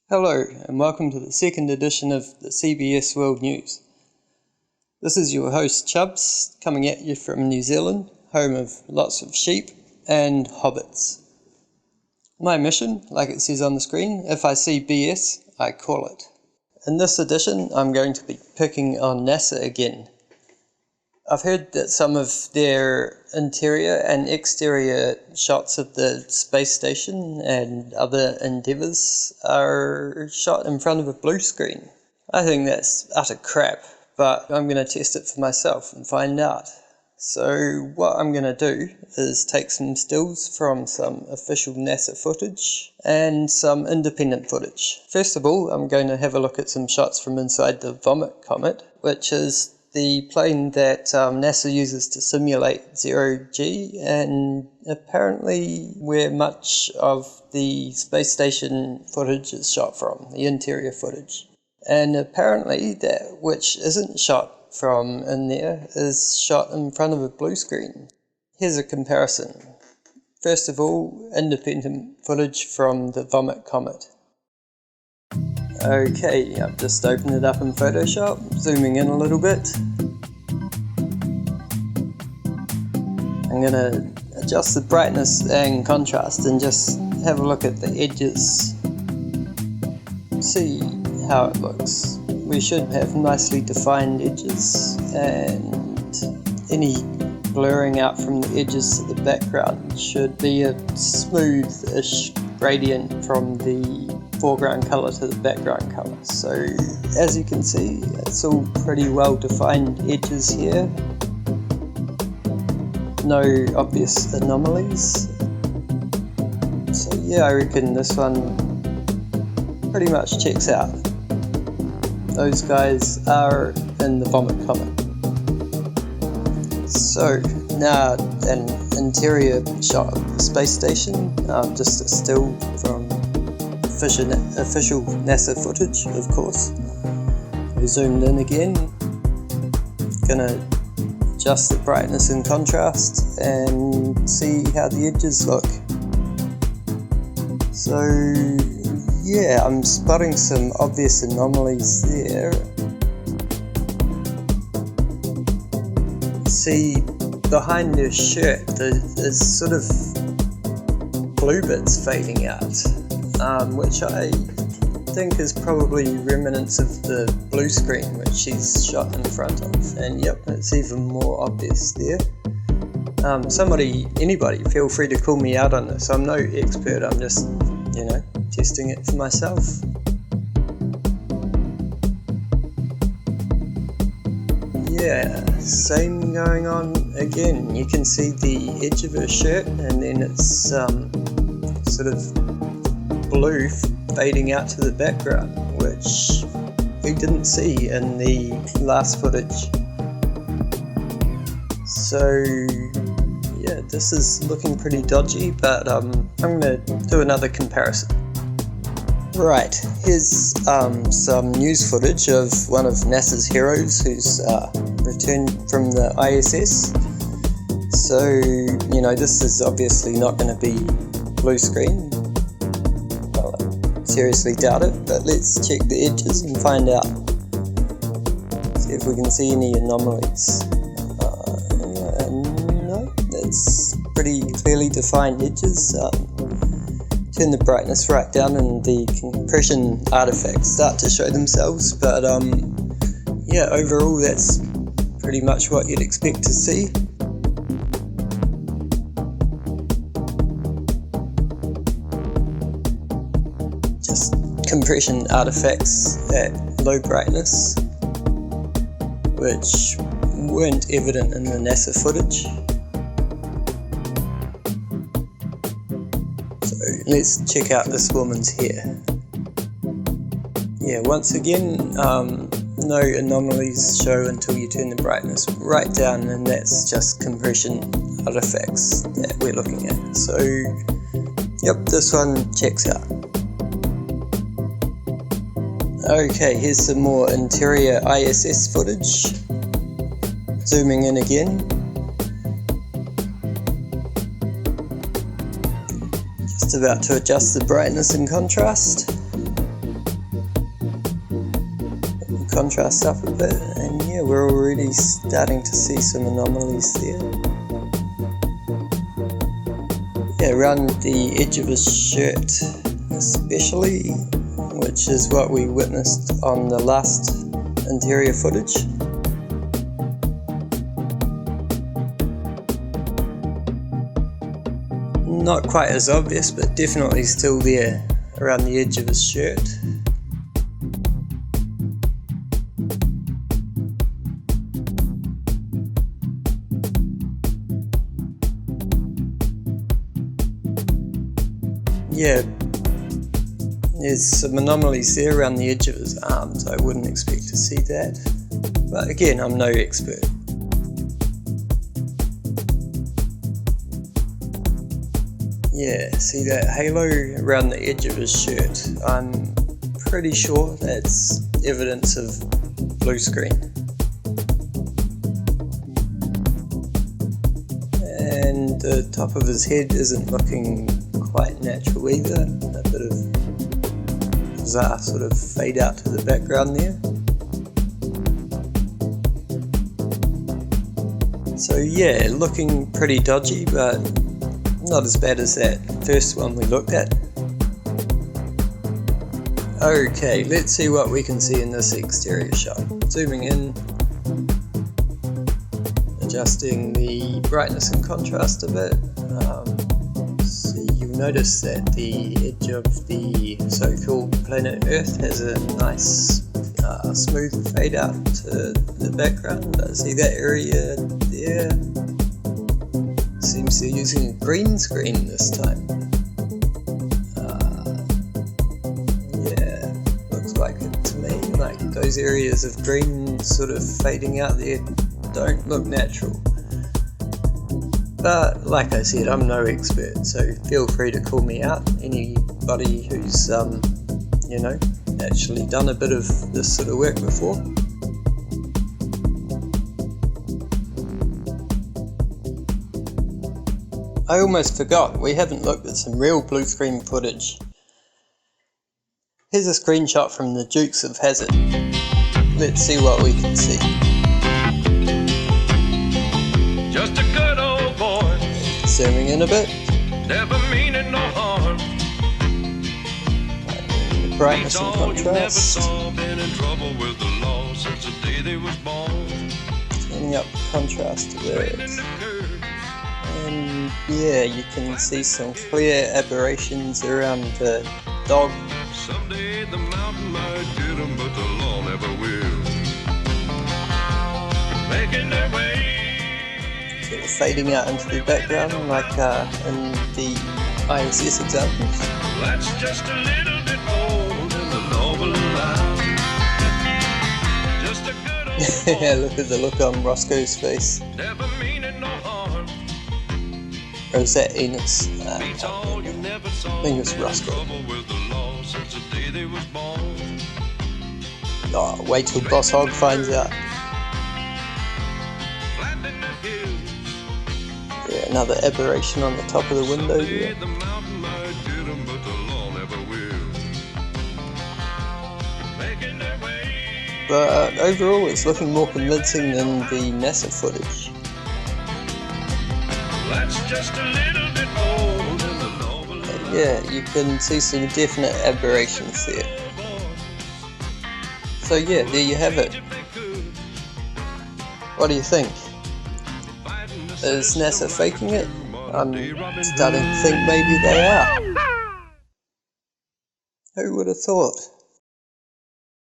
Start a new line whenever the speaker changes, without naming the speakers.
Hello and welcome to the second edition of the CBS.World News. This is your host Chubbs, coming at you from New Zealand, home of lots of sheep and hobbits. My mission, like it says on the screen, if I see BS, I call it. In this edition, I'm going to be picking on NASA again. I've heard that some of their interior and exterior shots of the space station and other endeavours are shot in front of a blue screen. I think that's utter crap, but I'm going to test it for myself and find out. So what I'm going to do is take some stills from some official NASA footage and some independent footage. First of all, I'm going to have a look at some shots from inside the Vomit Comet, which is the plane that NASA uses to simulate zero-G, and apparently where much of the space station footage is shot from, the interior footage. And apparently that which isn't shot from in there is shot in front of a blue screen. Here's a comparison. First of all, independent footage from the Vomit Comet. Okay, I've just opened it up in Photoshop, zooming in a little bit. I'm going to adjust the brightness and contrast and just have a look at the edges. See how it looks. We should have nicely defined edges, and any blurring out from the edges to the background should be a smooth-ish gradient from the foreground colour to the background colour. So as you can see, it's all pretty well defined edges here. No obvious anomalies. So yeah, I reckon this one pretty much checks out. Those guys are in the Vomit Comet. So now an interior shot of the space station, just a still from official NASA footage, of course. We zoomed in again. Gonna adjust the brightness and contrast and see how the edges look. So yeah, I'm spotting some obvious anomalies there. See, behind the shirt there's sort of blue bits fading out, which I think is probably remnants of the blue screen which she's shot in front of. And yep, it's even more obvious there. Anybody, feel free to call me out on this. I'm no expert, I'm just, testing it for myself. Yeah, same going on again. You can see the edge of her shirt and then it's sort of blue fading out to the background, which we didn't see in the last footage. So yeah, this is looking pretty dodgy, but I'm going to do another comparison. Right, here's some news footage of one of NASA's heroes who's returned from the ISS. So, this is obviously not going to be blue screen. Well, I seriously doubt it, but let's check the edges and find out. See if we can see any anomalies. No, that's pretty clearly defined edges. Turn the brightness right down and the compression artifacts start to show themselves, but yeah, overall that's pretty much what you'd expect to see. Just compression artifacts at low brightness, which weren't evident in the NASA footage. Let's check out this woman's hair. Yeah, once again, no anomalies show until you turn the brightness right down, and that's just compression artifacts that we're looking at. So, yep, this one checks out. Okay, here's some more interior ISS footage. Zooming in again. Just about to adjust the brightness and contrast. contrast up a bit, and yeah, we're already starting to see some anomalies there. Yeah, around the edge of his shirt especially, which is what we witnessed on the last interior footage. Not quite as obvious, but definitely still there around the edge of his shirt. Yeah, there's some anomalies there around the edge of his arms. I wouldn't expect to see that, but again, I'm no expert. Yeah, see that halo around the edge of his shirt? I'm pretty sure that's evidence of blue screen. And the top of his head isn't looking quite natural either. A bit of bizarre sort of fade out to the background there. So yeah, looking pretty dodgy, but not as bad as that first one we looked at. Okay, let's see what we can see in this exterior shot. Zooming in, adjusting the brightness and contrast a bit. So you'll notice that the edge of the so-called planet Earth has a nice smooth fade out to the background. See that area there? Seems they're using a green screen this time. Yeah, looks like it to me. Like those areas of green sort of fading out there don't look natural. But like I said, I'm no expert, so feel free to call me out. Anybody who's actually done a bit of this sort of work before. I almost forgot, we haven't looked at some real blue screen footage. Here's a screenshot from the Dukes of Hazzard. Let's see what we can see.
Just a good old boy.
Zooming in a bit.
Never meaning no harm.
The brightness and contrast.
Been in trouble with the law since the day they was born.
Turning up contrast a bit. And yeah, you can see some clear aberrations around the dog.
Someday the mountain might get 'em, but the law never will. Making their way.
Sort of fading out into the background, like in the ISS examples.
That's just a little bit more than the novel line. Just a good old
Yeah, look at the look on Roscoe's face.
never meaning no harm.
Or is that Enos? I think it's Roscoe. Oh, wait till Boss Hog finds out. Yeah, another aberration on the top of the window there. But overall it's looking more convincing than the NASA footage. Yeah, you can see some definite aberrations there. So yeah, there you have it. What do you think? Is NASA faking it? I'm starting to think maybe they are. Who would have thought?